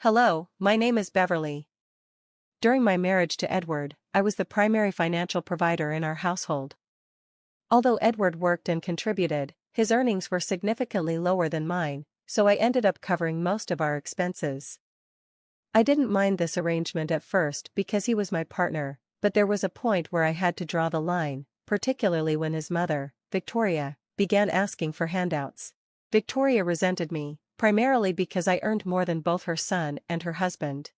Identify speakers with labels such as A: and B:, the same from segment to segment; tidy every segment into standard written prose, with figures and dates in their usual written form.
A: Hello, my name is Beverly. During my marriage to Edward, I was the primary financial provider in our household. Although Edward worked and contributed, his earnings were significantly lower than mine, so I ended up covering most of our expenses. I didn't mind this arrangement at first because he was my partner, but there was a point where I had to draw the line, particularly when his mother, Victoria, began asking for handouts. Victoria resented me, primarily because I earned more than both her son and her husband.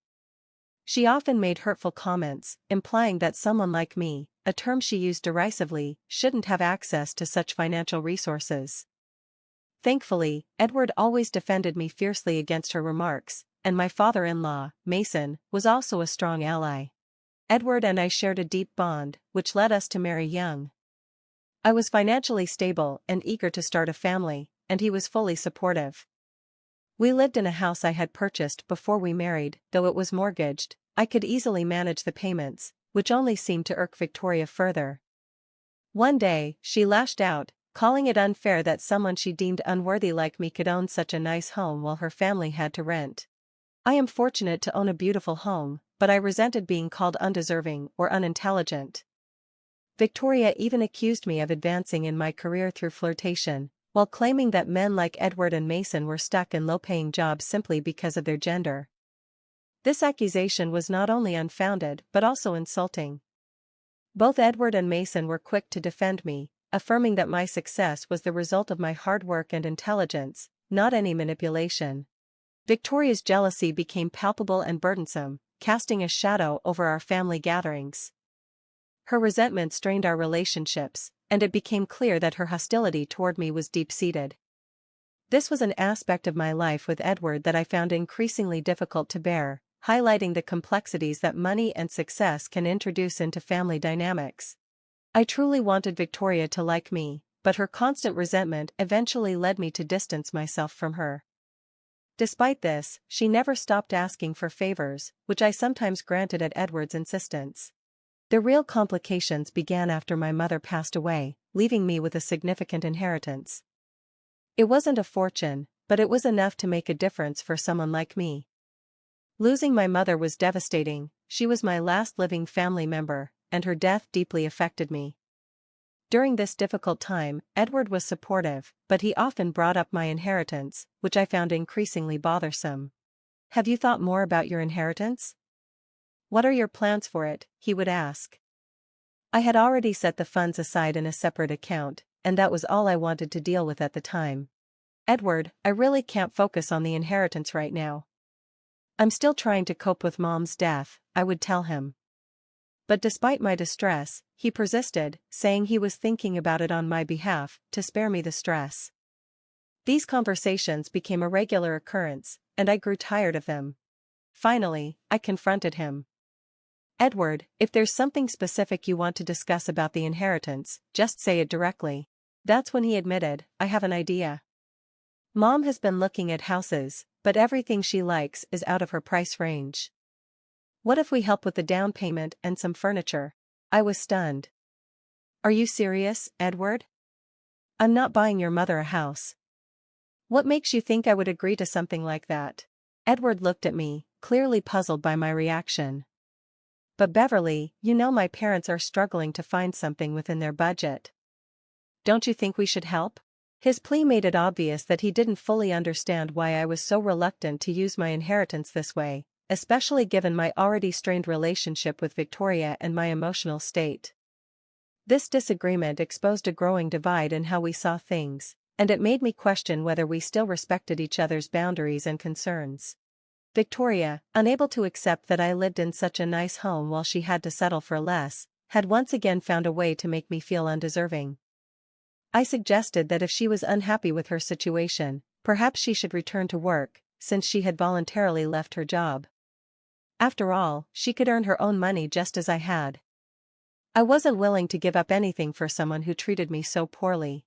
A: She often made hurtful comments, implying that someone like me, a term she used derisively, shouldn't have access to such financial resources. Thankfully, Edward always defended me fiercely against her remarks, and my father-in-law, Mason, was also a strong ally. Edward and I shared a deep bond, which led us to marry young. I was financially stable and eager to start a family, and he was fully supportive. We lived in a house I had purchased before we married, though it was mortgaged. I could easily manage the payments, which only seemed to irk Victoria further. One day, she lashed out, calling it unfair that someone she deemed unworthy like me could own such a nice home while her family had to rent. I am fortunate to own a beautiful home, but I resented being called undeserving or unintelligent. Victoria even accused me of advancing in my career through flirtation, while claiming that men like Edward and Mason were stuck in low-paying jobs simply because of their gender. This accusation was not only unfounded but also insulting. Both Edward and Mason were quick to defend me, affirming that my success was the result of my hard work and intelligence, not any manipulation. Victoria's jealousy became palpable and burdensome, casting a shadow over our family gatherings. Her resentment strained our relationships, and it became clear that her hostility toward me was deep-seated. This was an aspect of my life with Edward that I found increasingly difficult to bear, highlighting the complexities that money and success can introduce into family dynamics. I truly wanted Victoria to like me, but her constant resentment eventually led me to distance myself from her. Despite this, she never stopped asking for favors, which I sometimes granted at Edward's insistence. The real complications began after my mother passed away, leaving me with a significant inheritance. It wasn't a fortune, but it was enough to make a difference for someone like me. Losing my mother was devastating. She was my last living family member, and her death deeply affected me. During this difficult time, Edward was supportive, but he often brought up my inheritance, which I found increasingly bothersome. "Have you thought more about your inheritance? What are your plans for it?" he would ask. I had already set the funds aside in a separate account, and that was all I wanted to deal with at the time. "Edward, I really can't focus on the inheritance right now. I'm still trying to cope with Mom's death," I would tell him. But despite my distress, he persisted, saying he was thinking about it on my behalf, to spare me the stress. These conversations became a regular occurrence, and I grew tired of them. Finally, I confronted him. "Edward, if there's something specific you want to discuss about the inheritance, just say it directly." That's when he admitted, "I have an idea. Mom has been looking at houses, but everything she likes is out of her price range. What if we help with the down payment and some furniture?" I was stunned. "Are you serious, Edward? I'm not buying your mother a house. What makes you think I would agree to something like that?" Edward looked at me, clearly puzzled by my reaction. "But Beverly, you know my parents are struggling to find something within their budget. Don't you think we should help?" His plea made it obvious that he didn't fully understand why I was so reluctant to use my inheritance this way, especially given my already strained relationship with Victoria and my emotional state. This disagreement exposed a growing divide in how we saw things, and it made me question whether we still respected each other's boundaries and concerns. Victoria, unable to accept that I lived in such a nice home while she had to settle for less, had once again found a way to make me feel undeserving. I suggested that if she was unhappy with her situation, perhaps she should return to work, since she had voluntarily left her job. After all, she could earn her own money just as I had. I wasn't willing to give up anything for someone who treated me so poorly.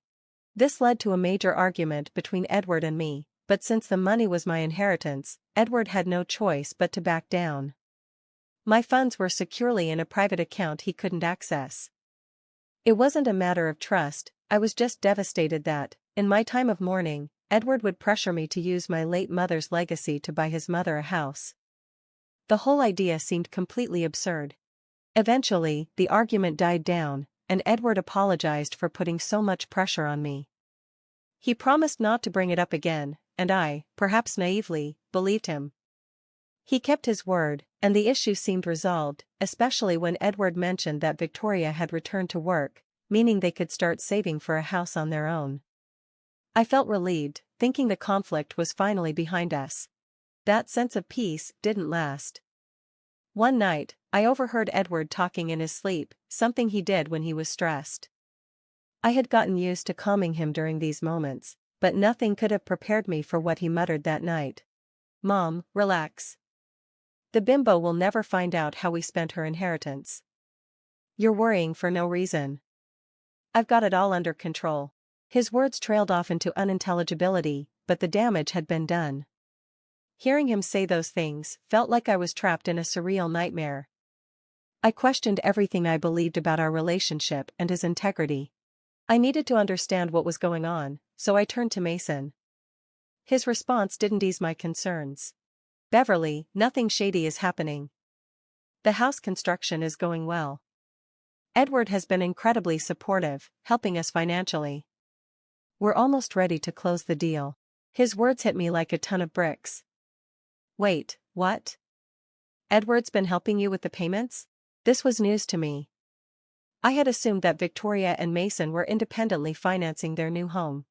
A: This led to a major argument between Edward and me, but since the money was my inheritance, Edward had no choice but to back down. My funds were securely in a private account he couldn't access. It wasn't a matter of trust, I was just devastated that, in my time of mourning, Edward would pressure me to use my late mother's legacy to buy his mother a house. The whole idea seemed completely absurd. Eventually, the argument died down, and Edward apologized for putting so much pressure on me. He promised not to bring it up again, and I, perhaps naively, believed him. He kept his word, and the issue seemed resolved, especially when Edward mentioned that Victoria had returned to work, meaning they could start saving for a house on their own. I felt relieved, thinking the conflict was finally behind us. That sense of peace didn't last. One night, I overheard Edward talking in his sleep, something he did when he was stressed. I had gotten used to calming him during these moments, but nothing could have prepared me for what he muttered that night. "Mom, relax. The bimbo will never find out how we spent her inheritance. You're worrying for no reason. I've got it all under control." His words trailed off into unintelligibility, but the damage had been done. Hearing him say those things felt like I was trapped in a surreal nightmare. I questioned everything I believed about our relationship and his integrity. I needed to understand what was going on, so I turned to Mason. His response didn't ease my concerns. "Beverly, nothing shady is happening. The house construction is going well. Edward has been incredibly supportive, helping us financially. We're almost ready to close the deal." His words hit me like a ton of bricks. "Wait, what? Edward's been helping you with the payments?" This was news to me. I had assumed that Victoria and Mason were independently financing their new home.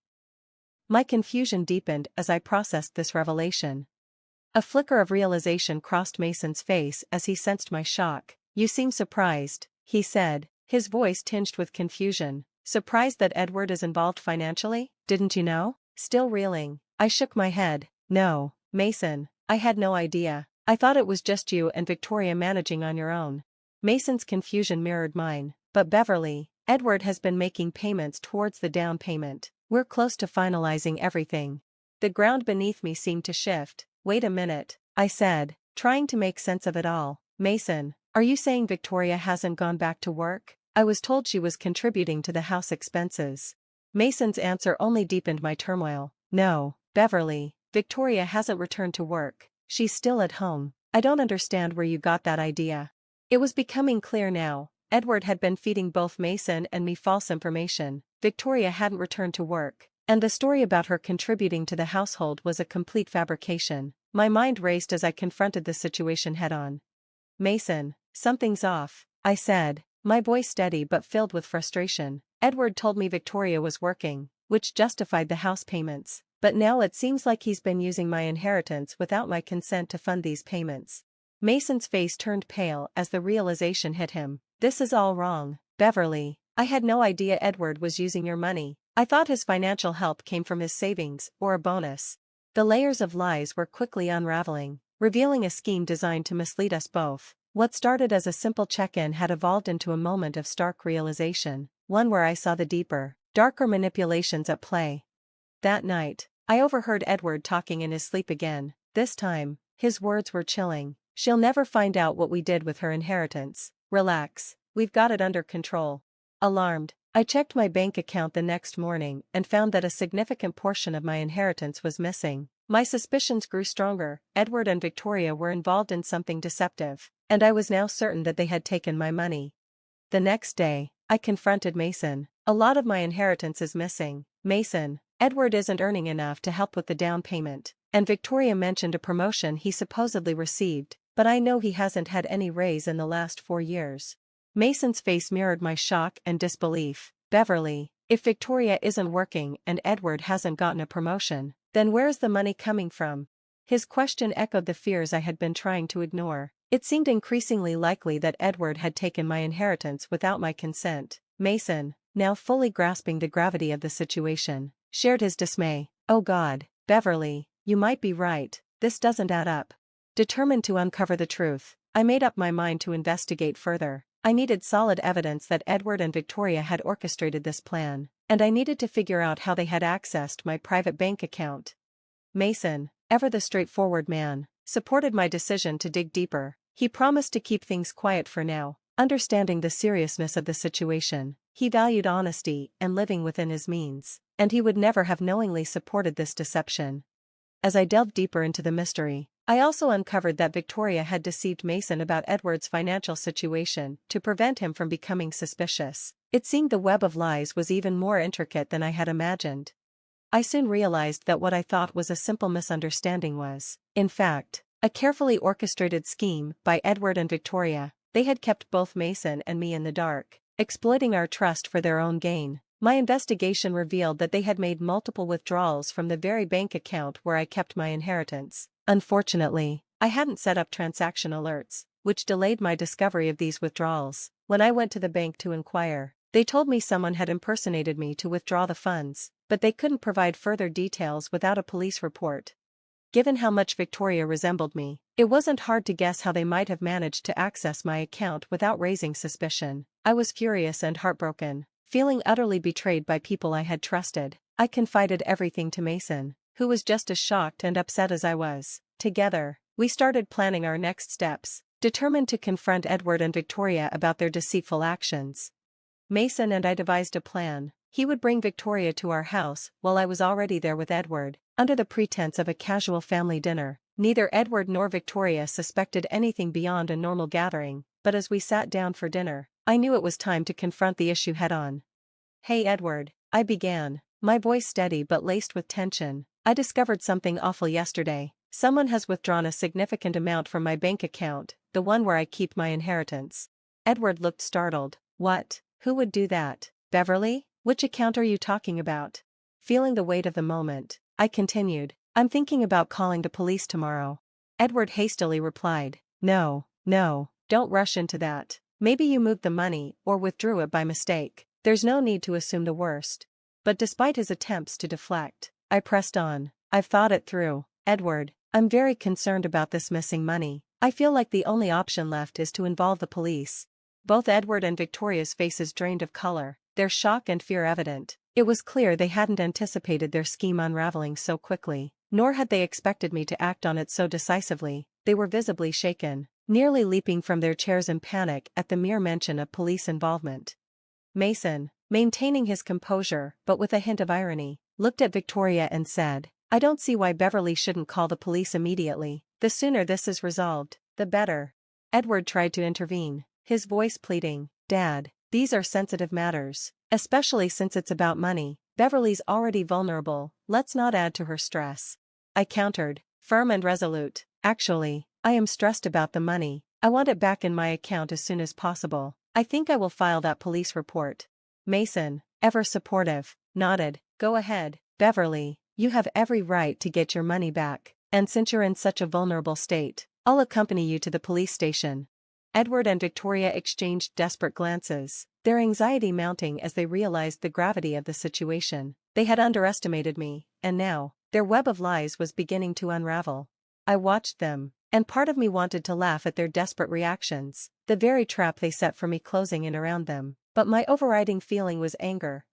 A: My confusion deepened as I processed this revelation. A flicker of realization crossed Mason's face as he sensed my shock. "You seem surprised," he said, his voice tinged with confusion. "Surprised that Edward is involved financially? Didn't you know?" Still reeling, I shook my head. "No, Mason, I had no idea. I thought it was just you and Victoria managing on your own." Mason's confusion mirrored mine. "But Beverly, Edward has been making payments towards the down payment. We're close to finalizing everything." The ground beneath me seemed to shift. "Wait a minute," I said, trying to make sense of it all. "Mason, are you saying Victoria hasn't gone back to work? I was told she was contributing to the house expenses." Mason's answer only deepened my turmoil. "No, Beverly, Victoria hasn't returned to work. She's still at home. I don't understand where you got that idea." It was becoming clear now. Edward had been feeding both Mason and me false information. Victoria hadn't returned to work, and the story about her contributing to the household was a complete fabrication. My mind raced as I confronted the situation head-on. "Mason, something's off," I said, my voice steady but filled with frustration. "Edward told me Victoria was working, which justified the house payments, but now it seems like he's been using my inheritance without my consent to fund these payments." Mason's face turned pale as the realization hit him. "This is all wrong, Beverly. I had no idea Edward was using your money. I thought his financial help came from his savings, or a bonus." The layers of lies were quickly unraveling, revealing a scheme designed to mislead us both. What started as a simple check-in had evolved into a moment of stark realization, one where I saw the deeper, darker manipulations at play. That night, I overheard Edward talking in his sleep again. This time, his words were chilling. "She'll never find out what we did with her inheritance. Relax, we've got it under control." Alarmed, I checked my bank account the next morning and found that a significant portion of my inheritance was missing. My suspicions grew stronger. Edward and Victoria were involved in something deceptive, and I was now certain that they had taken my money. The next day, I confronted Mason. "A lot of my inheritance is missing, Mason. Edward isn't earning enough to help with the down payment, and Victoria mentioned a promotion he supposedly received, but I know he hasn't had any raise in the last 4 years." Mason's face mirrored my shock and disbelief. "Beverly, if Victoria isn't working and Edward hasn't gotten a promotion, then where's the money coming from?" His question echoed the fears I had been trying to ignore. It seemed increasingly likely that Edward had taken my inheritance without my consent. Mason, now fully grasping the gravity of the situation, shared his dismay. "Oh God, Beverly, you might be right, this doesn't add up." Determined to uncover the truth, I made up my mind to investigate further. I needed solid evidence that Edward and Victoria had orchestrated this plan, and I needed to figure out how they had accessed my private bank account. Mason, ever the straightforward man, supported my decision to dig deeper. He promised to keep things quiet for now. Understanding the seriousness of the situation, He valued honesty and living within his means, and he would never have knowingly supported this deception. As I delved deeper into the mystery, I also uncovered that Victoria had deceived Mason about Edward's financial situation to prevent him from becoming suspicious. It seemed the web of lies was even more intricate than I had imagined. I soon realized that what I thought was a simple misunderstanding was, in fact, a carefully orchestrated scheme by Edward and Victoria. They had kept both Mason and me in the dark, exploiting our trust for their own gain. My investigation revealed that they had made multiple withdrawals from the very bank account where I kept my inheritance. Unfortunately, I hadn't set up transaction alerts, which delayed my discovery of these withdrawals. When I went to the bank to inquire, they told me someone had impersonated me to withdraw the funds, but they couldn't provide further details without a police report. Given how much Victoria resembled me, it wasn't hard to guess how they might have managed to access my account without raising suspicion. I was furious and heartbroken. Feeling utterly betrayed by people I had trusted, I confided everything to Mason, who was just as shocked and upset as I was. Together, we started planning our next steps, determined to confront Edward and Victoria about their deceitful actions. Mason and I devised a plan. He would bring Victoria to our house while I was already there with Edward, under the pretense of a casual family dinner. Neither Edward nor Victoria suspected anything beyond a normal gathering, but as we sat down for dinner, I knew it was time to confront the issue head-on. "Hey Edward," I began, my voice steady but laced with tension. "I discovered something awful yesterday. Someone has withdrawn a significant amount from my bank account, the one where I keep my inheritance." Edward looked startled. "What? Who would do that? Beverly? Which account are you talking about?" Feeling the weight of the moment, I continued, "I'm thinking about calling the police tomorrow." Edward hastily replied, No, don't rush into that. Maybe you moved the money or withdrew it by mistake. There's no need to assume the worst." But despite his attempts to deflect, I pressed on. "I've thought it through, Edward. I'm very concerned about this missing money. I feel like the only option left is to involve the police." Both Edward and Victoria's faces drained of color, their shock and fear evident. It was clear they hadn't anticipated their scheme unraveling so quickly, nor had they expected me to act on it so decisively. They were visibly shaken, nearly leaping from their chairs in panic at the mere mention of police involvement. Mason, maintaining his composure but with a hint of irony, looked at Victoria and said, "I don't see why Beverly shouldn't call the police immediately. The sooner this is resolved, the better." Edward tried to intervene, his voice pleading, "Dad, these are sensitive matters, especially since it's about money. Beverly's already vulnerable, let's not add to her stress." I countered, firm and resolute, "Actually, I am stressed about the money. I want it back in my account as soon as possible. I think I will file that police report." Mason, ever supportive, nodded, "Go ahead, Beverly, you have every right to get your money back, and since you're in such a vulnerable state, I'll accompany you to the police station." Edward and Victoria exchanged desperate glances, their anxiety mounting as they realized the gravity of the situation. They had underestimated me, and now, their web of lies was beginning to unravel. I watched them, and part of me wanted to laugh at their desperate reactions, the very trap they set for me closing in around them. But my overriding feeling was anger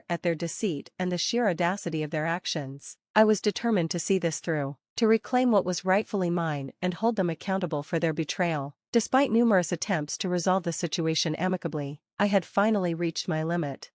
A: at their deceit and the sheer audacity of their actions. I was determined to see this through, to reclaim what was rightfully mine and hold them accountable for their betrayal. Despite numerous attempts to resolve the situation amicably, I had finally reached my limit.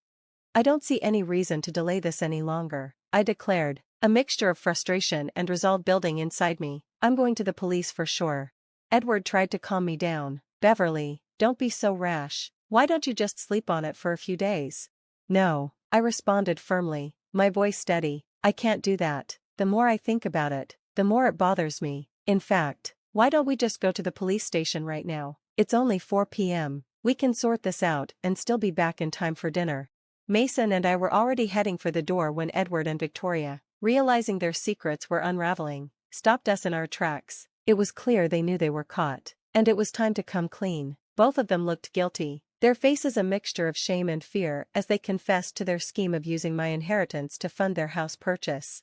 A: "I don't see any reason to delay this any longer," I declared, a mixture of frustration and resolve building inside me. "I'm going to the police for sure." Edward tried to calm me down. "Beverly, don't be so rash. Why don't you just sleep on it for a few days?" "No," I responded firmly, my voice steady, "I can't do that. The more I think about it, the more it bothers me. In fact, why don't we just go to the police station right now? It's only 4 p.m. We can sort this out and still be back in time for dinner." Mason and I were already heading for the door when Edward and Victoria, realizing their secrets were unraveling, stopped us in our tracks. It was clear they knew they were caught, and it was time to come clean. Both of them looked guilty, their faces a mixture of shame and fear as they confessed to their scheme of using my inheritance to fund their house purchase.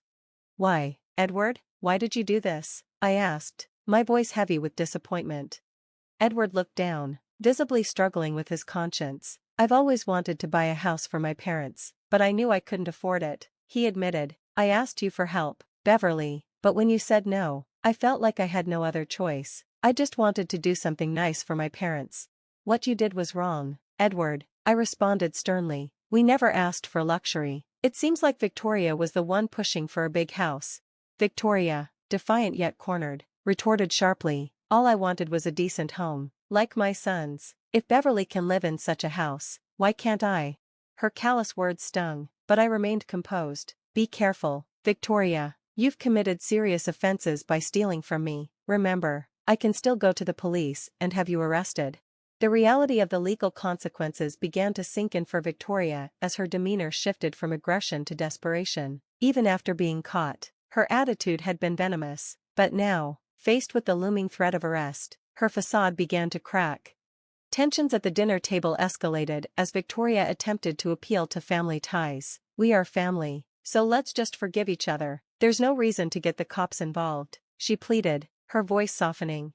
A: "Why, Edward, why did you do this?" I asked, my voice heavy with disappointment. Edward looked down, visibly struggling with his conscience. "I've always wanted to buy a house for my parents, but I knew I couldn't afford it," he admitted. "I asked you for help, Beverly, but when you said no, I felt like I had no other choice. I just wanted to do something nice for my parents." "What you did was wrong, Edward, I responded sternly. We never asked for luxury. It seems like Victoria was the one pushing for a big house. Victoria, defiant yet cornered, retorted sharply, all I wanted was a decent home, like my son's. If Beverly can live in such a house, why can't I? Her callous words stung, but I remained composed. Be careful, Victoria. You've committed serious offenses by stealing from me. Remember, I can still go to the police and have you arrested. The reality of the legal consequences began to sink in for Victoria as her demeanor shifted from aggression to desperation. Even after being caught, her attitude had been venomous, but now, faced with the looming threat of arrest, her facade began to crack. Tensions at the dinner table escalated as Victoria attempted to appeal to family ties. We are family, so let's just forgive each other. There's no reason to get the cops involved, she pleaded, her voice softening.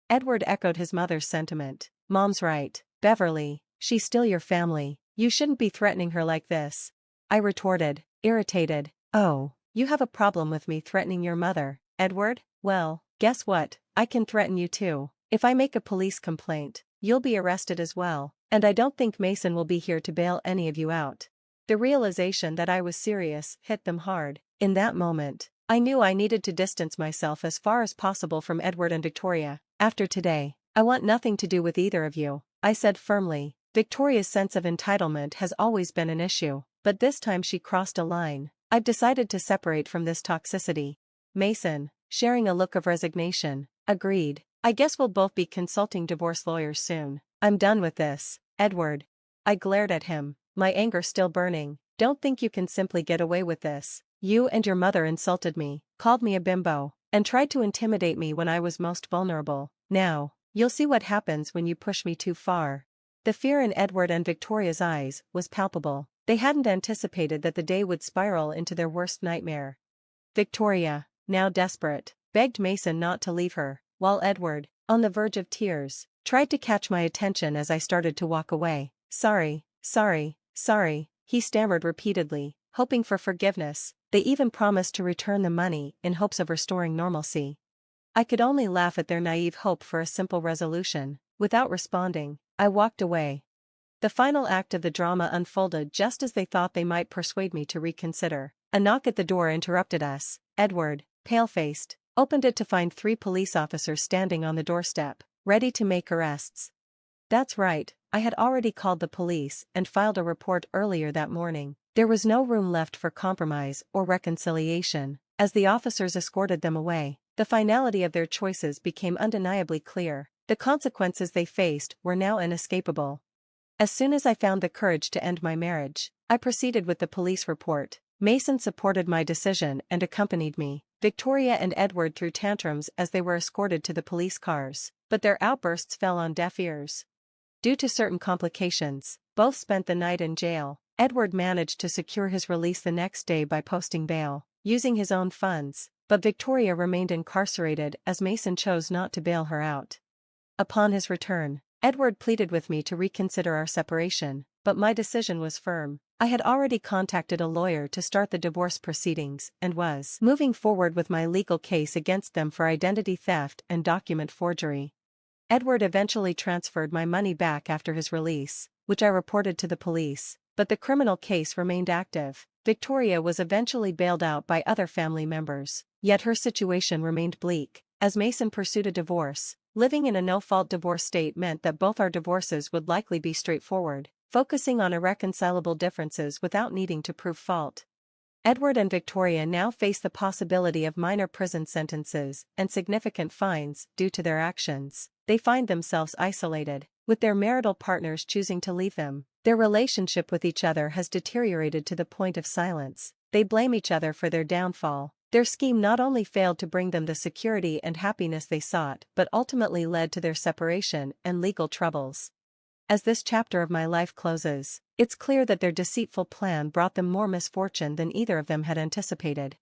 A: Edward echoed his mother's sentiment. Mom's right, Beverly, she's still your family. You shouldn't be threatening her like this. I retorted, irritated. Oh, you have a problem with me threatening your mother, Edward? Well, guess what? I can threaten you too. If I make a police complaint, you'll be arrested as well, and I don't think Mason will be here to bail any of you out. The realization that I was serious hit them hard. In that moment, I knew I needed to distance myself as far as possible from Edward and Victoria. After today, I want nothing to do with either of you, I said firmly. Victoria's sense of entitlement has always been an issue, but this time she crossed a line. I've decided to separate from this toxicity. Mason, sharing a look of resignation, agreed. I guess we'll both be consulting divorce lawyers soon. I'm done with this, Edward. I glared at him, my anger still burning. Don't think you can simply get away with this. You and your mother insulted me, called me a bimbo, and tried to intimidate me when I was most vulnerable. Now, you'll see what happens when you push me too far. The fear in Edward and Victoria's eyes was palpable. They hadn't anticipated that the day would spiral into their worst nightmare. Victoria, now desperate, begged Mason not to leave her, while Edward, on the verge of tears, tried to catch my attention as I started to walk away. Sorry, he stammered repeatedly, hoping for forgiveness. They even promised to return the money in hopes of restoring normalcy. I could only laugh at their naive hope for a simple resolution. Without responding, I walked away. The final act of the drama unfolded just as they thought they might persuade me to reconsider. A knock at the door interrupted us. Edward, pale-faced, opened it to find 3 police officers standing on the doorstep, ready to make arrests. That's right, I had already called the police and filed a report earlier that morning. There was no room left for compromise or reconciliation. As the officers escorted them away, the finality of their choices became undeniably clear. The consequences they faced were now inescapable. As soon as I found the courage to end my marriage, I proceeded with the police report. Mason supported my decision and accompanied me. Victoria and Edward threw tantrums as they were escorted to the police cars, but their outbursts fell on deaf ears. Due to certain complications, both spent the night in jail. Edward managed to secure his release the next day by posting bail, using his own funds, but Victoria remained incarcerated as Mason chose not to bail her out. Upon his return, Edward pleaded with me to reconsider our separation, but my decision was firm. I had already contacted a lawyer to start the divorce proceedings and was moving forward with my legal case against them for identity theft and document forgery. Edward eventually transferred my money back after his release, which I reported to the police, but the criminal case remained active. Victoria was eventually bailed out by other family members, yet her situation remained bleak. As Mason pursued a divorce, living in a no-fault divorce state meant that both our divorces would likely be straightforward, focusing on irreconcilable differences without needing to prove fault. Edward and Victoria now face the possibility of minor prison sentences and significant fines due to their actions. They find themselves isolated, with their marital partners choosing to leave them. Their relationship with each other has deteriorated to the point of silence. They blame each other for their downfall. Their scheme not only failed to bring them the security and happiness they sought, but ultimately led to their separation and legal troubles. As this chapter of my life closes, it's clear that their deceitful plan brought them more misfortune than either of them had anticipated.